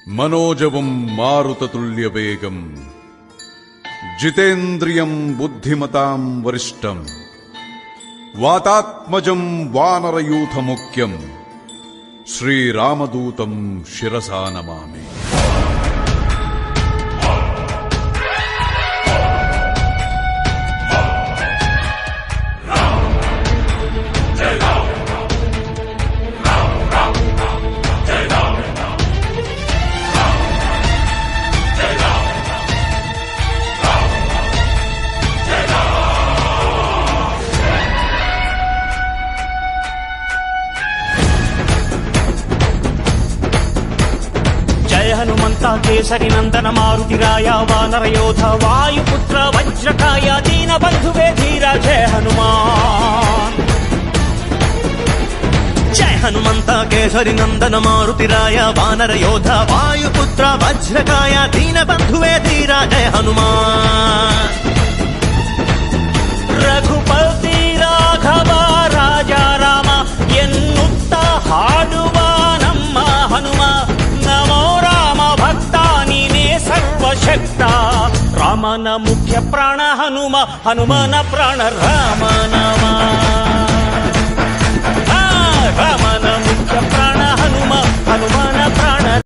మనోజవం మారుతతుల్యవేగం జితేంద్రియం బుద్ధిమతాం వరిష్టం వాతాత్మజం వానరయూథముఖ్యం శ్రీరామదూతం శిరసా నమామి. హనుమంత కేసరి నందన మారుతిరాయ వానర యోధ వాయుపుత్ర వజ్రకాయ దీన బంధువే ధీర జయ హనుమాన్. జయ హనుమంత కేసరి నందన మారుతిరాయ వానర యోధ వాయుపుత్ర వజ్రకాయ దీన బంధువే ధీర జయ హనుమాన్. ರಘುಪತಿ ರಾಘವ ರಾಜ ರಾಮ ಎನ್ನುತ್ತ ಹಾಡುವ ನಮ್ಮ ಹನುಮ ನಮೋ ರಾಮ ಭಕ್ತ ನೀನೇ ಸರ್ವಶಕ್ತ. ರಾಮನ ಮುಖ್ಯ ಪ್ರಾಣ ಹನುಮ ಹನುಮನ ಪ್ರಾಣ ರಾಮ ನಾಮ.